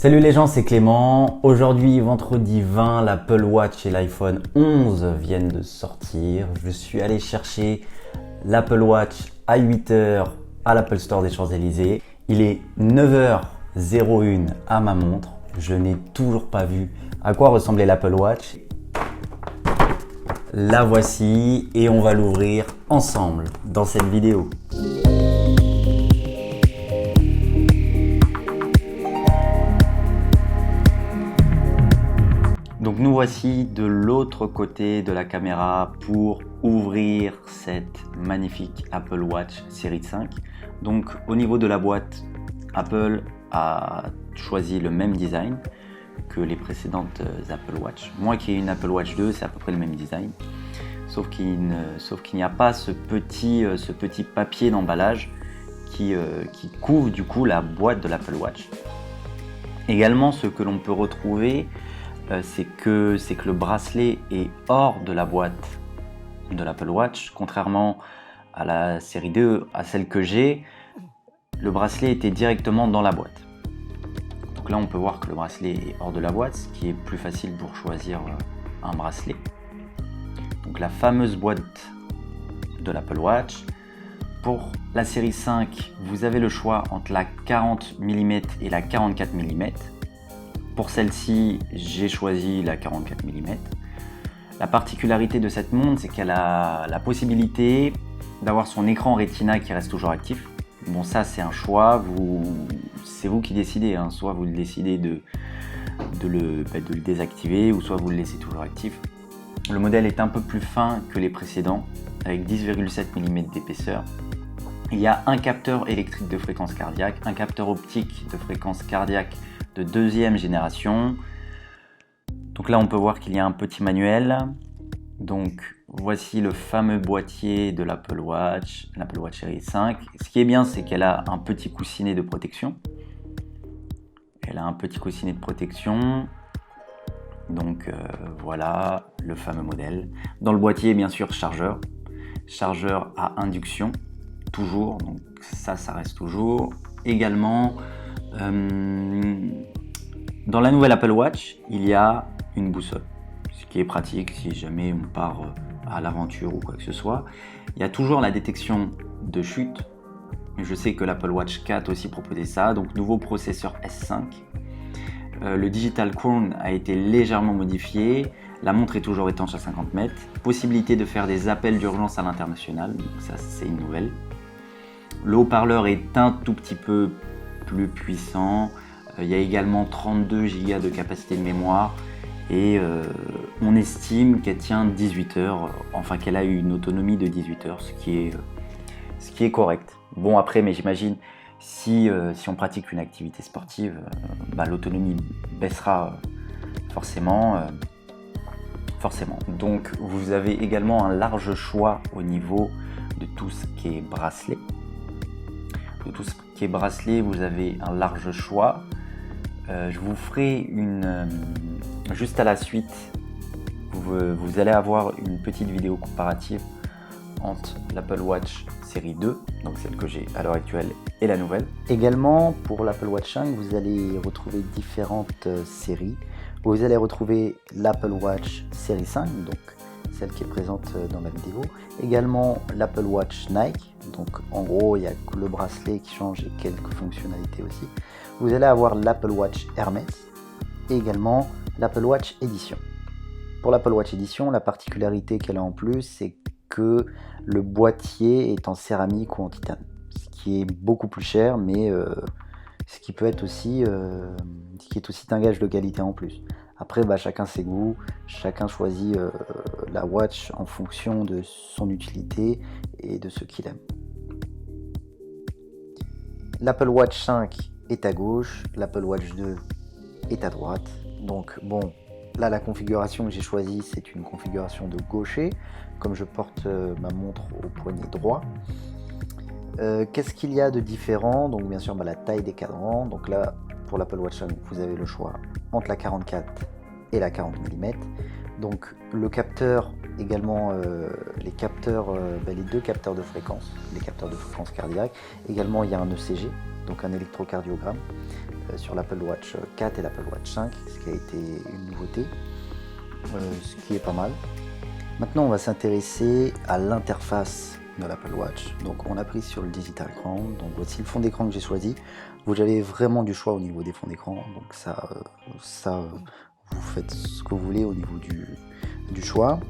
Salut les gens, c'est Clément. Aujourd'hui, vendredi 20, l'Apple Watch et l'iPhone 11 viennent de sortir. Je suis allé chercher l'Apple Watch à 8h à l'Apple Store des Champs-Élysées. Il est 9h01 à ma montre. Je n'ai toujours pas vu à quoi ressemblait l'Apple Watch. La voici et on va l'ouvrir ensemble dans cette vidéo. Donc nous voici de l'autre côté de la caméra pour ouvrir cette magnifique Apple Watch série 5. Donc au niveau de la boîte, Apple a choisi le même design que les précédentes Apple Watch. Moi qui ai une Apple Watch 2, c'est à peu près le même design. Sauf qu'il n'y a pas ce petit papier d'emballage qui couvre du coup la boîte de l'Apple Watch. Également, ce que l'on peut retrouver, c'est que le bracelet est hors de la boîte de l'Apple Watch. Contrairement à la série 2, à celle que j'ai, le bracelet était directement dans la boîte. Donc là, on peut voir que le bracelet est hors de la boîte, ce qui est plus facile pour choisir un bracelet. Donc la fameuse boîte de l'Apple Watch. Pour la série 5, vous avez le choix entre la 40 mm et la 44 mm. Pour celle-ci, j'ai choisi la 44 mm. La particularité de cette montre, c'est qu'elle a la possibilité d'avoir son écran Retina qui reste toujours actif. Bon, ça c'est un choix, c'est vous qui décidez, hein. Soit vous décidez de le désactiver, ou soit vous le laissez toujours actif. Le modèle est un peu plus fin que les précédents, avec 10,7 mm d'épaisseur. Il y a un capteur électrique de fréquence cardiaque, un capteur optique de fréquence cardiaque de deuxième génération. Donc là on peut voir qu'il y a un petit manuel. Donc voici le fameux boîtier de l'Apple Watch série 5. Ce qui est bien, c'est qu'elle a un petit coussinet de protection. Donc voilà le fameux modèle. Dans le boîtier, bien sûr, chargeur à induction, toujours, donc ça reste toujours. Également, dans la nouvelle Apple Watch, il y a une boussole, ce qui est pratique si jamais on part à l'aventure ou quoi que ce soit. Il y a toujours la détection de chute. Je sais que l'Apple Watch 4 aussi proposait ça, donc nouveau processeur S5. Le Digital Crown a été légèrement modifié. La montre est toujours étanche à 50 mètres. Possibilité de faire des appels d'urgence à l'international, donc ça c'est une nouvelle. Le haut-parleur est un tout petit peu plus puissant. Il y a également 32 Go de capacité de mémoire et on estime qu'elle tient 18 heures, enfin qu'elle a eu une autonomie de 18 heures, ce qui est correct. Bon après, mais j'imagine si on pratique une activité sportive, l'autonomie baissera forcément. Donc vous avez également un large choix au niveau de tout ce qui est bracelet. Vous avez un large choix. Je vous ferai juste à la suite, vous allez avoir une petite vidéo comparative entre l'Apple Watch série 2, donc celle que j'ai à l'heure actuelle, et la nouvelle. Également, pour l'Apple Watch 5, vous allez retrouver différentes séries. Vous allez retrouver l'Apple Watch série 5, donc celle qui est présente dans la vidéo. Également l'Apple Watch Nike, donc en gros il y a le bracelet qui change et quelques fonctionnalités aussi. Vous allez avoir l'Apple Watch Hermès et également l'Apple Watch Edition. Pour l'Apple Watch Edition, la particularité qu'elle a en plus, c'est que le boîtier est en céramique ou en titane, ce qui est beaucoup plus cher, mais ce qui peut être aussi, un gage de qualité en plus. Après, chacun ses goûts, chacun choisit la watch en fonction de son utilité et de ce qu'il aime. L'Apple Watch 5 est à gauche, l'Apple Watch 2 est à droite. Donc bon, là la configuration que j'ai choisie, c'est une configuration de gaucher, comme je porte ma montre au poignet droit. Qu'est-ce qu'il y a de différent? Donc bien sûr la taille des cadrans. Donc là pour l'Apple Watch 5, vous avez le choix entre la 44 et la 40 mm. Donc le capteur, également les deux capteurs de fréquence, les capteurs de fréquence cardiaque. Également il y a un ECG donc un électrocardiogramme sur l'Apple Watch 4 et l'Apple Watch 5, ce qui a été une nouveauté, ce qui est pas mal. Maintenant, on va s'intéresser à l'interface de l'Apple Watch. Donc, on a pris sur le Digital Crown. Donc, voici le fond d'écran que j'ai choisi. Vous avez vraiment du choix au niveau des fonds d'écran. Donc, ça, vous faites ce que vous voulez au niveau du choix.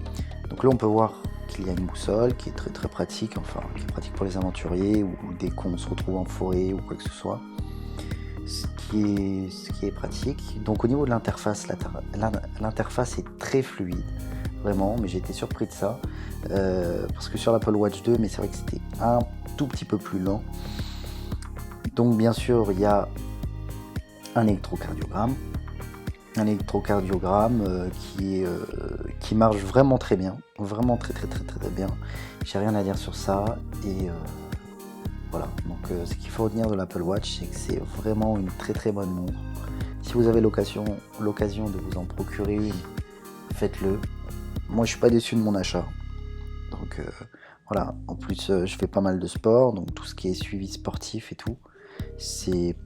Donc là, on peut voir qu'il y a une boussole qui est très très pratique, enfin, qui est pratique pour les aventuriers ou dès qu'on se retrouve en forêt ou quoi que ce soit. Ce qui est pratique. Donc, au niveau de l'interface, l'interface est très fluide. Vraiment, mais j'ai été surpris de ça parce que sur l'Apple Watch 2, mais c'est vrai que c'était un tout petit peu plus lent. Donc bien sûr, il y a un électrocardiogramme qui marche vraiment très bien, vraiment très bien. J'ai rien à dire sur ça et voilà. Donc ce qu'il faut retenir de l'Apple Watch, c'est que c'est vraiment une très bonne montre. Si vous avez l'occasion de vous en procurer une, faites-le. Moi, je suis pas déçu de mon achat. Donc voilà. En plus, je fais pas mal de sport, donc tout ce qui est suivi sportif et tout,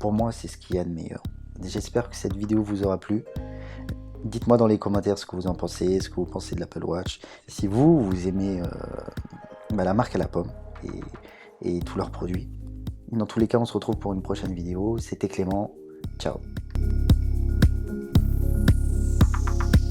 pour moi, c'est ce qu'il y a de meilleur. J'espère que cette vidéo vous aura plu. Dites-moi dans les commentaires ce que vous en pensez, ce que vous pensez de l'Apple Watch. Si vous aimez la marque à la pomme et tous leurs produits. Dans tous les cas, on se retrouve pour une prochaine vidéo. C'était Clément. Ciao.